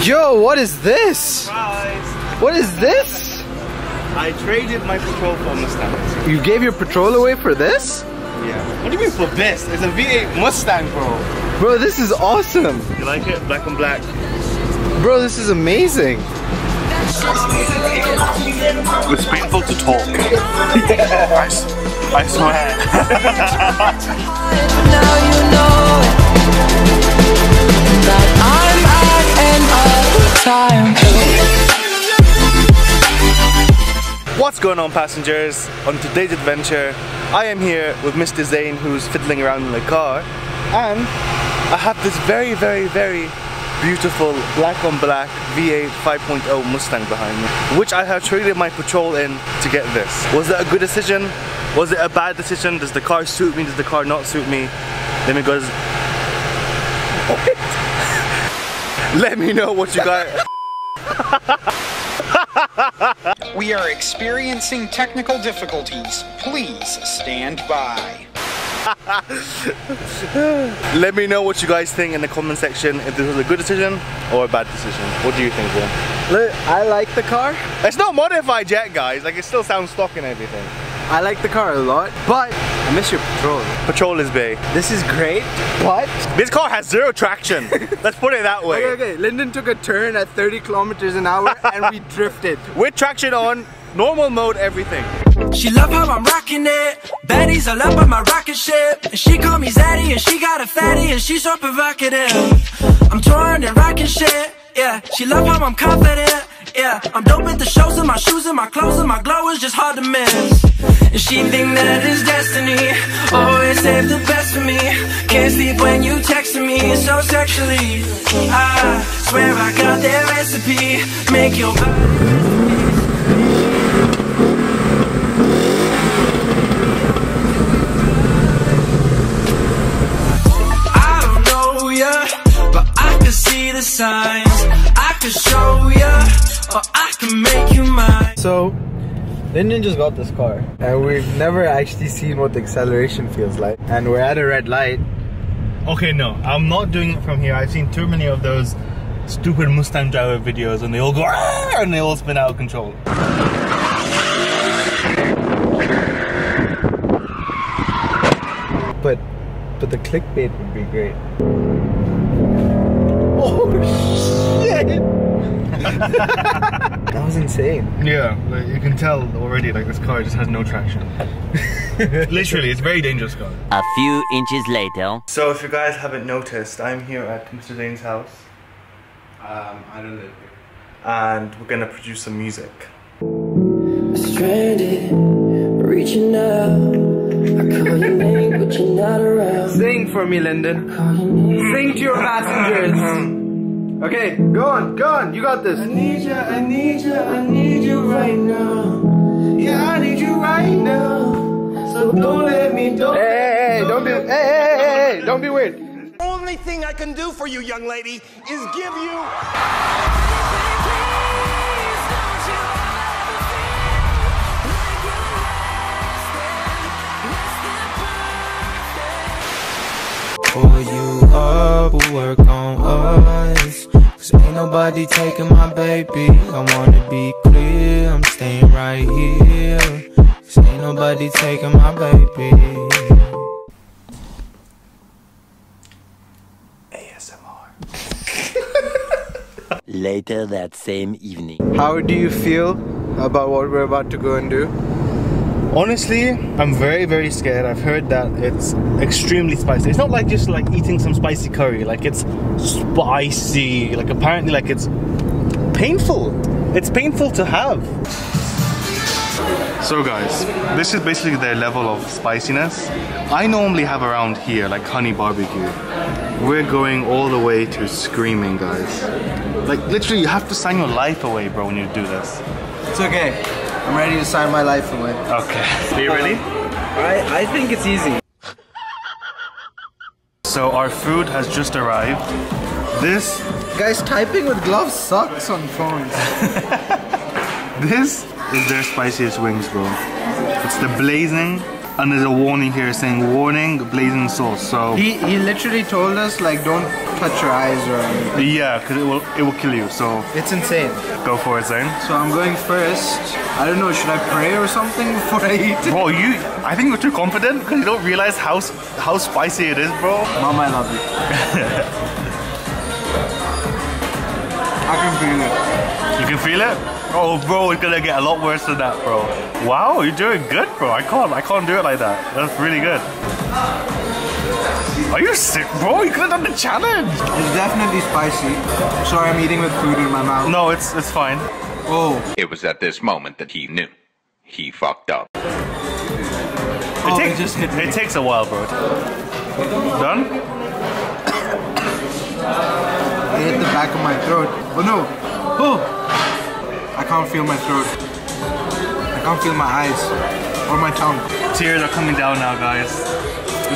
Yo, what is this? Surprise! What is this? I traded my patrol for Mustang. You gave your patrol away for this? Yeah. What do you mean for this? It's a V8 Mustang, bro. Bro, this is awesome. You like it? Black on black. Bro, this is amazing. It's painful to talk. I swear. Now you know that I'm at an odd time. What's going on, passengers? On today's adventure, I am here with Mr. Zain, who's fiddling around in the car, and I have this very beautiful black on black V8 5.0 Mustang behind me, which I have traded my patrol in to get this. Was it a good decision? Was it a bad decision? Does the car suit me? Does the car not suit me? Let me go. Let me know what you got. We are experiencing technical difficulties. Please stand by. Let me know what you guys think in the comment section, if this was a good decision or a bad decision. What do you think, Zain? Look, I like the car. It's not modified yet, guys. Like, it still sounds stock and everything. I like the car a lot, but I miss your patrol. Patrol is big. This is great, but This car has zero traction. Let's put it that way. okay, Linden took a turn at 30 kilometers an hour and we drifted. With traction on, normal mode, everything. She love how I'm rocking it. Betty's all up on my rocket ship. And she call me Zaddy and she got a fatty and she's so provocative. I'm touring and rocking shit. Yeah, she love how I'm confident. Yeah, I'm dope at the shows and my shoes and my clothes and my glow is just hard to miss. And she think that it's destiny. Always save the best for me. Can't sleep when you texting me so sexually. I swear I got that recipe. Make your body. See the signs, I could show ya, or I can make you mine. So, Linden just got this car and we've never actually seen what the acceleration feels like. And we're at a red light. Okay, no, I'm not doing it from here. I've seen too many of those stupid Mustang driver videos and they all go and they all spin out of control. But the clickbait would be great. Oh shit! That was insane. Yeah, like you can tell already, like this car just has no traction. Literally, it's a very dangerous car. A few inches later. So if you guys haven't noticed, I'm here at Mr. Zain's house. I don't live here. And we're gonna produce some music. Stranded, reaching out. I call your name, but you're not around. Sing for me, Linden. Sing to your passengers. Okay, go on, you got this. I need you right now. Yeah, I need you right now. So don't let me, Hey, don't be weird. Only thing I can do for you, young lady, is give you... Pull you up, we'll work on us. Cause ain't nobody taking my baby. I wanna be clear, I'm staying right here. Cause ain't nobody taking my baby. ASMR. Later that same evening. How do you feel about what we're about to go and do? Honestly, I'm very scared. I've heard that it's extremely spicy. It's not like just like eating some spicy curry. Like it's spicy. Like apparently like it's painful. It's painful to have. So guys, this is basically their level of spiciness. I normally have around here like honey barbecue. We're going all the way to screaming, guys. Like literally you have to sign your life away, bro, when you do this. It's okay. I'm ready to sign my life away. Okay. Are you ready? I think it's easy. So our food has just arrived. This... Guys, typing with gloves sucks on phones. This is their spiciest wings, bro. It's the blazing And there's a warning here saying, warning, blazing sauce. So he literally told us like don't touch your eyes or anything. yeah, because it will kill you. So It's insane. go for it, Zain. So I'm going first. I don't know, should I pray or something before I eat it? Bro, I think you're too confident because you don't realize how spicy it is, bro. Mama, I love you. I can feel it. You can feel it? Oh, bro, it's gonna get a lot worse than that, bro. Wow, you're doing good, bro. I can't do it like that. That's really good. Are you sick, bro? You could have done the challenge. It's definitely spicy. Sorry, I'm eating with food in my mouth. No, it's fine. Oh. It was at this moment that he knew. He fucked up. It just hit me. It takes a while, bro. Done? It hit the back of my throat. Oh no. Oh. I can't feel my throat. I can't feel my eyes. Or my tongue. Tears are coming down now, guys.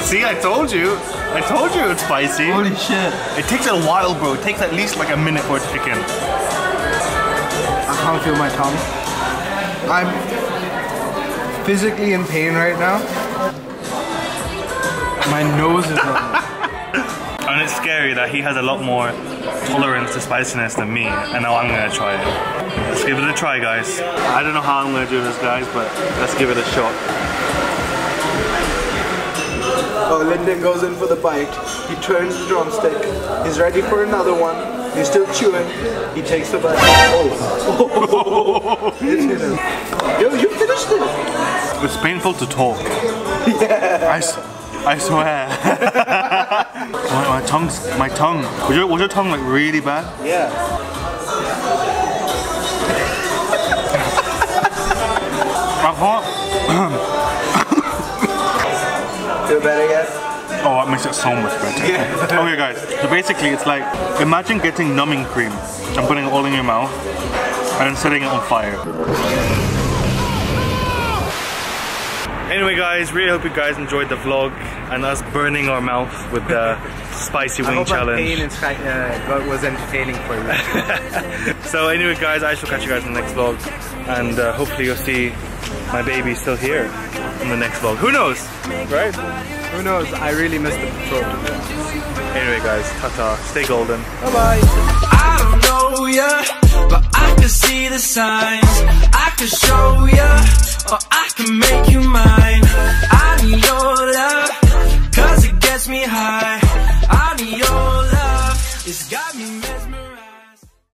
See, I told you. I told you it's spicy. Holy shit. It takes a while, bro. It takes at least like a minute for it to kick in. I can't feel my tongue. I'm physically in pain right now. My nose is running. And it's scary that he has a lot more tolerance to spiciness than me, and now I'm gonna try it. Let's give it a try, guys. I don't know how I'm gonna do this, guys, but let's give it a shot. Oh, Linden goes in for the bite. He turns the drumstick. He's ready for another one. He's still chewing. He takes the bite. Oh. It's hit him. Yo, you finished it. It's painful to talk. Yeah. I swear. my tongue. Was your tongue like really bad? Yeah. I can't. Feel better yet? Oh, that makes it so much better. Yeah. Okay, guys. So basically, it's like imagine getting numbing cream and putting it all in your mouth and then setting it on fire. Anyway, guys, really hope you guys enjoyed the vlog and us burning our mouth with the spicy wing challenge. I hope my pain was entertaining for you. So anyway, guys, I shall catch you guys in the next vlog, and hopefully you'll see my baby still here in the next vlog. Who knows, right? Who knows? I really missed the patrol. Anyway, guys, ta-ta. Stay golden. Bye-bye. I don't know ya, but I can see the signs. I can show ya, or I can make